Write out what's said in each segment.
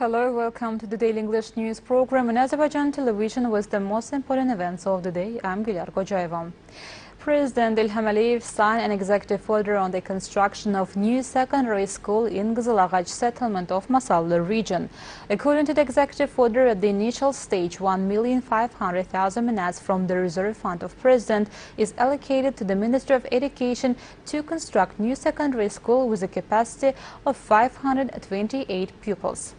Hello, welcome to the Daily English News program in Azərbaycan Televiziya with the most important events of the day. I'm Qocaman. President İlham signed an executive order on the construction of new secondary school in Qızılağac settlement of Masallı region. According to the executive order, at the initial stage, 1,500,000 manats from the reserve fund of President is allocated to the Ministry of Education to construct new secondary school with a capacity of 528 pupils.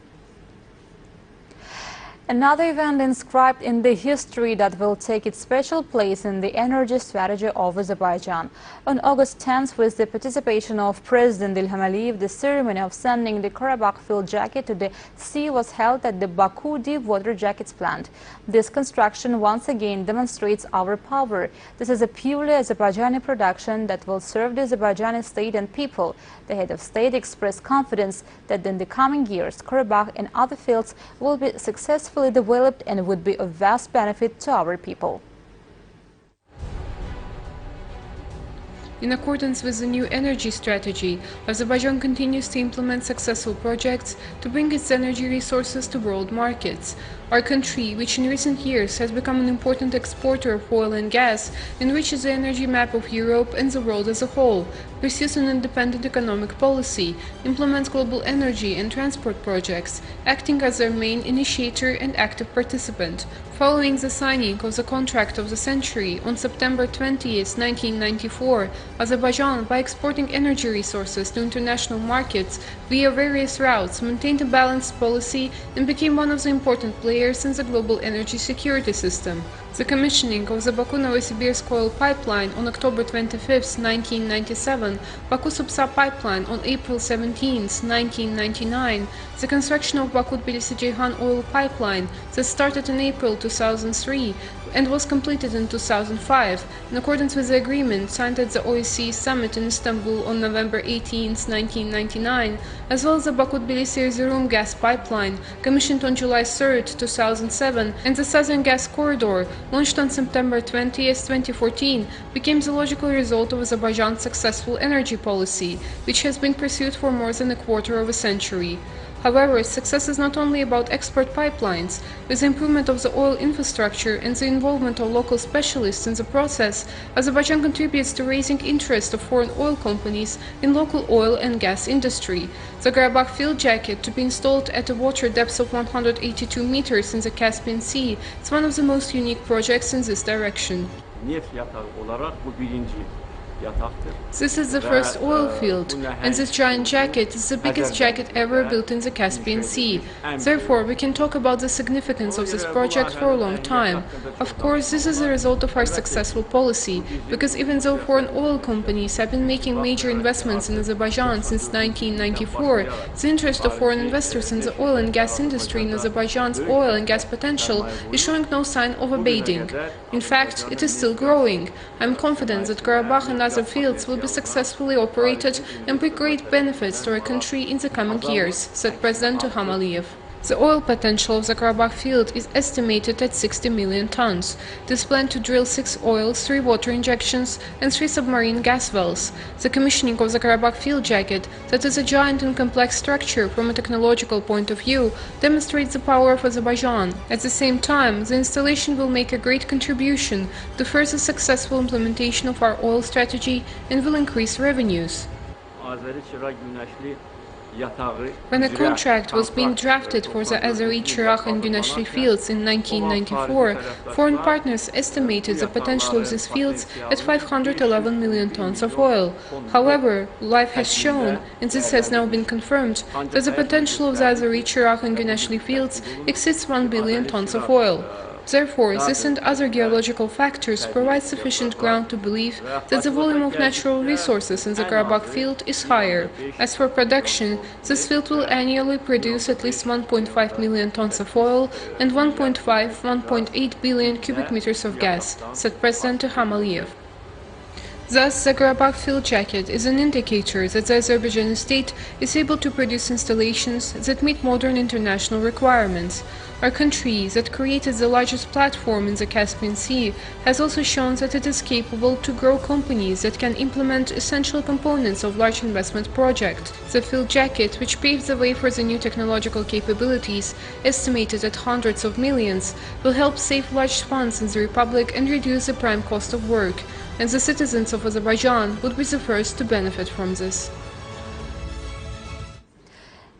Another event inscribed in the history that will take its special place in the energy strategy of Azerbaijan. On August 10th, with the participation of President İlham, the ceremony of sending the Qarabağ field jacket to the sea was held at the Baku deep water jackets plant. This construction once again demonstrates our power. This is a purely Azerbaijani production that will serve the Azerbaijani state and people. The head of state expressed confidence that in the coming years, Qarabağ and other fields will be successfully developed and would be of vast benefit to our people. In accordance with the new energy strategy, Azerbaijan continues to implement successful projects to bring its energy resources to world markets. Our country, which in recent years has become an important exporter of oil and gas, enriches the energy map of Europe and the world as a whole, pursues an independent economic policy, implements global energy and transport projects, acting as their main initiator and active participant. Following the signing of the contract of the century on September 20, 1994, Azerbaijan, by exporting energy resources to international markets via various routes, maintained a balanced policy and became one of the important players in the global energy security system. The commissioning of the Baku-Novosibirsk oil pipeline on October 25, 1997, Baku-Supsa pipeline on April 17, 1999, the construction of Baku-Tbilisi-Ceyhan oil pipeline that started in April 2003 and was completed in 2005, in accordance with the agreement signed at the OSCE summit in Istanbul on November 18, 1999, as well as the Baku-Tbilisi-Erzurum gas pipeline, commissioned on July 3, 2007, and the Southern Gas Corridor, launched on September 20, 2014, became the logical result of Azerbaijan's successful energy policy, which has been pursued for more than a quarter of a century. However, success is not only about export pipelines. With the improvement of the oil infrastructure and the involvement of local specialists in the process, Azerbaijan contributes to raising interest of foreign oil companies in local oil and gas industry. The Qarabağ field jacket, to be installed at a water depth of 182 meters in the Caspian Sea, is one of the most unique projects in this direction. This is the first oil field, and this giant jacket is the biggest jacket ever built in the Caspian Sea. Therefore, we can talk about the significance of this project for a long time. Of course, this is a result of our successful policy, because even though foreign oil companies have been making major investments in Azerbaijan since 1994, the interest of foreign investors in the oil and gas industry in Azerbaijan's oil and gas potential is showing no sign of abating. In fact, it is still growing. I am confident that Qarabağ and other fields will be successfully operated and bring great benefits to our country in the coming years, said President İlham. The oil potential of the Qarabağ field is estimated at 60 million tons. This plan to drill 6 oils, 3 water injections and 3 submarine gas wells. The commissioning of the Qarabağ field jacket, that is a giant and complex structure from a technological point of view, demonstrates the power of Azerbaijan. At the same time, the installation will make a great contribution to further successful implementation of our oil strategy and will increase revenues. When a contract was being drafted for the Azeri, Chirag and Güneşli fields in 1994, foreign partners estimated the potential of these fields at 511 million tons of oil. However, life has shown, and this has now been confirmed, that the potential of the Azeri, Chirag and Güneşli fields exceeds 1 billion tons of oil. Therefore, this and other geological factors provide sufficient ground to believe that the volume of natural resources in the Qarabağ field is higher. As for production, this field will annually produce at least 1.5 million tons of oil and 1.8 billion cubic meters of gas, said President İlham. Thus, the Qarabağ field jacket is an indicator that the Azerbaijani state is able to produce installations that meet modern international requirements. Our country, that created the largest platform in the Caspian Sea, has also shown that it is capable to grow companies that can implement essential components of large investment projects. The field jacket, which paves the way for the new technological capabilities, estimated at hundreds of millions, will help save large funds in the Republic and reduce the prime cost of work, and the citizens of Azerbaijan would be the first to benefit from this.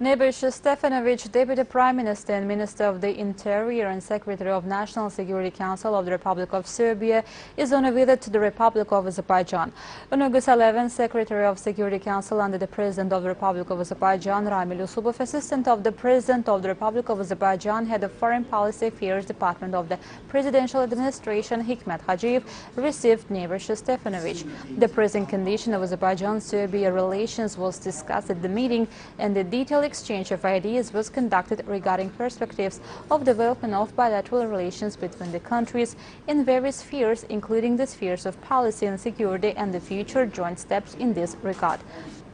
Nebojša Stefanović, Deputy Prime Minister and Minister of the Interior and Secretary of National Security Council of the Republic of Serbia, is on a visit to the Republic of Azerbaijan. On August 11, Secretary of Security Council under the President of the Republic of Azerbaijan, Ramil Yusupov, Assistant of the President of the Republic of Azerbaijan, Head of Foreign Policy Affairs Department of the Presidential Administration, Hikmet Hajiyev, received Nebojša Stefanović. The present condition of Azerbaijan-Serbia relations was discussed at the meeting, and the detailed exchange of ideas was conducted regarding perspectives of development of bilateral relations between the countries in various spheres, including the spheres of policy and security and the future joint steps in this regard.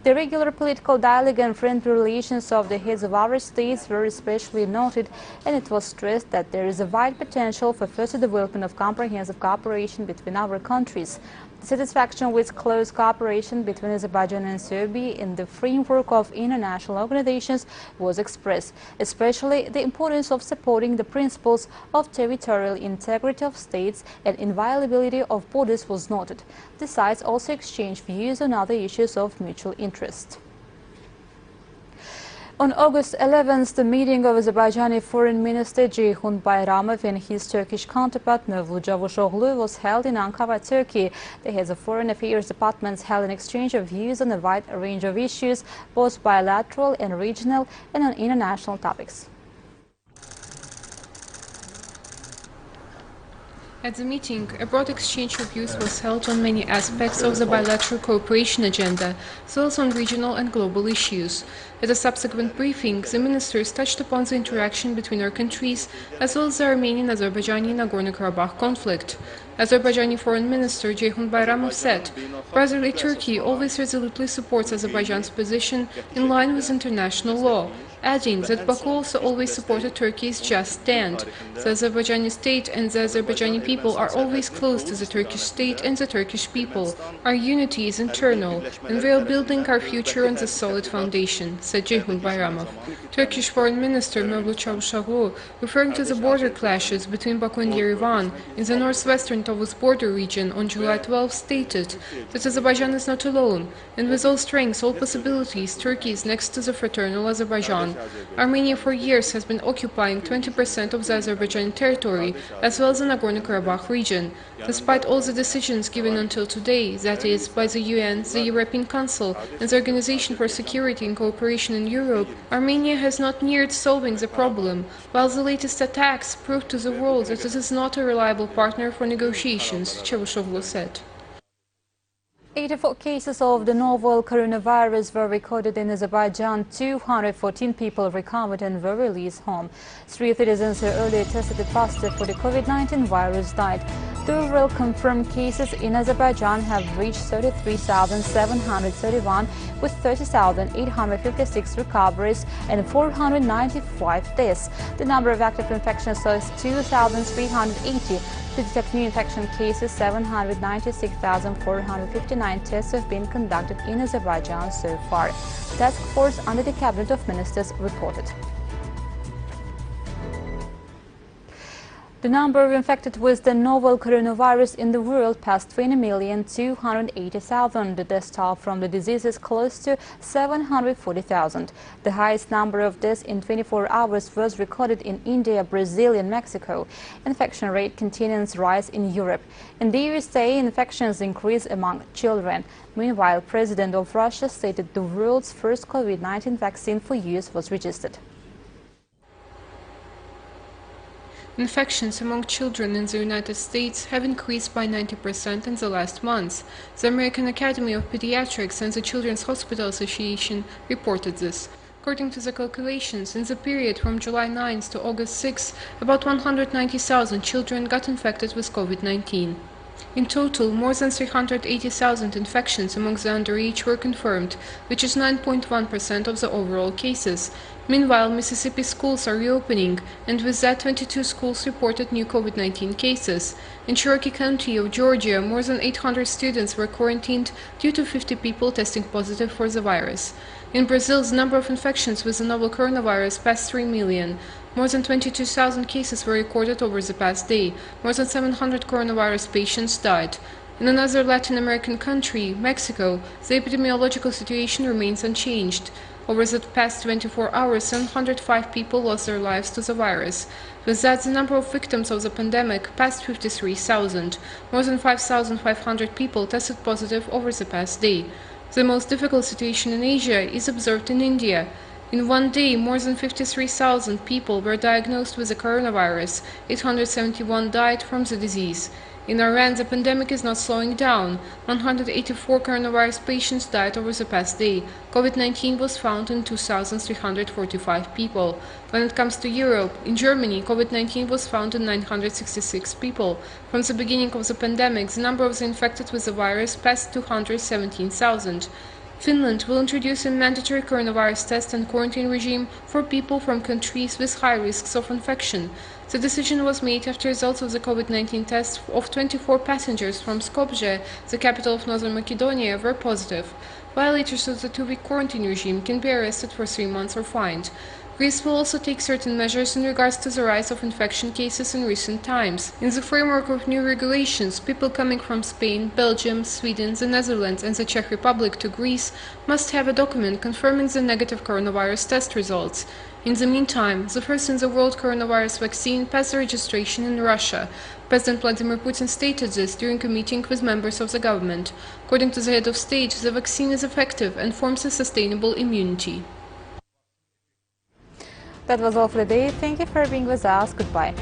The regular political dialogue and friendly relations of the heads of our states were especially noted, and it was stressed that there is a wide potential for further development of comprehensive cooperation between our countries. The satisfaction with close cooperation between Azerbaijan and Serbia in the framework of international organizations was expressed. Especially the importance of supporting the principles of territorial integrity of states and inviolability of borders was noted. The sides also exchanged views on other issues of mutual interest. On August 11th, the meeting of Azerbaijani Foreign Minister Ceyhun Bayramov and his Turkish counterpart Mevlut Cavusoglu was held in Ankara, Turkey. The heads of foreign affairs departments held an exchange of views on a wide range of issues, both bilateral and regional, and on international topics. At the meeting, a broad exchange of views was held on many aspects of the bilateral cooperation agenda, as well as on regional and global issues. At a subsequent briefing, the ministers touched upon the interaction between our countries, as well as the Armenian-Azerbaijani Nagorno-Karabakh conflict. Azerbaijani Foreign Minister Ceyhun Bayramov said, "Brotherly Turkey always resolutely supports Azerbaijan's position in line with international law," adding that Baku also always supported Turkey's just stand. The Azerbaijani state and the Azerbaijani people are always close to the Turkish state and the Turkish people. Our unity is internal, and we are building our future on this solid foundation, said Ceyhun Bayramov. Turkish Foreign Minister Mevlut Cavusoglu, referring to the border clashes between Baku and Yerevan in the northwestern Tovuz border region on July 12, stated that Azerbaijan is not alone, and with all strengths, all possibilities, Turkey is next to the fraternal Azerbaijan. Armenia for years has been occupying 20% of the Azerbaijani territory, as well as the Nagorno-Karabakh region. Despite all the decisions given until today, that is, by the UN, the European Council, and the Organization for Security and Cooperation in Europe, Armenia has not neared solving the problem, while the latest attacks proved to the world that it is not a reliable partner for negotiations, Cavusoglu said. 84 cases of the novel coronavirus were recorded in Azerbaijan. 214 people recovered and were released home. 3 citizens who earlier tested positive for the COVID-19 virus died. The overall confirmed cases in Azerbaijan have reached 33,731, with 30,856 recoveries and 495 deaths. The number of active infections is 2,380. To detect new infection cases, 796,459 tests have been conducted in Azerbaijan so far. Task force under the Cabinet of Ministers reported. The number of infected with the novel coronavirus in the world passed 20,280,000. The death toll from the disease is close to 740,000. The highest number of deaths in 24 hours was recorded in India, Brazil, and Mexico. Infection rate continues to rise in Europe. In the USA, infections increase among children. Meanwhile, President of Russia stated the world's first COVID-19 vaccine for use was registered. Infections among children in the United States have increased by 90% in the last months. The American Academy of Pediatrics and the Children's Hospital Association reported this. According to the calculations, in the period from July 9 to August 6, about 190,000 children got infected with COVID-19. In total, more than 380,000 infections among the underage were confirmed, which is 9.1% of the overall cases. Meanwhile, Mississippi schools are reopening, and with that 22 schools reported new COVID-19 cases. In Cherokee County of Georgia, more than 800 students were quarantined due to 50 people testing positive for the virus. In Brazil, the number of infections with the novel coronavirus passed 3 million. More than 22,000 cases were recorded over the past day. More than 700 coronavirus patients died. In another Latin American country, Mexico, the epidemiological situation remains unchanged. Over the past 24 hours, 705 people lost their lives to the virus. With that, the number of victims of the pandemic passed 53,000. More than 5,500 people tested positive over the past day. The most difficult situation in Asia is observed in India. In one day, more than 53,000 people were diagnosed with the coronavirus. 871 died from the disease. In Iran, the pandemic is not slowing down. 184 coronavirus patients died over the past day. COVID-19 was found in 2,345 people. When it comes to Europe, in Germany, COVID-19 was found in 966 people. From the beginning of the pandemic, the number of the infected with the virus passed 217,000. Finland will introduce a mandatory coronavirus test and quarantine regime for people from countries with high risks of infection. The decision was made after results of the COVID-19 test of 24 passengers from Skopje, the capital of Northern Macedonia, were positive. Violators of the 2-week quarantine regime can be arrested for 3 months or fined. Greece will also take certain measures in regards to the rise of infection cases in recent times. In the framework of new regulations, people coming from Spain, Belgium, Sweden, the Netherlands and the Czech Republic to Greece must have a document confirming the negative coronavirus test results. In the meantime, the first in the world coronavirus vaccine passed the registration in Russia. President Vladimir Putin stated this during a meeting with members of the government. According to the head of state, the vaccine is effective and forms a sustainable immunity. That was all for the day. Thank you for being with us. Goodbye.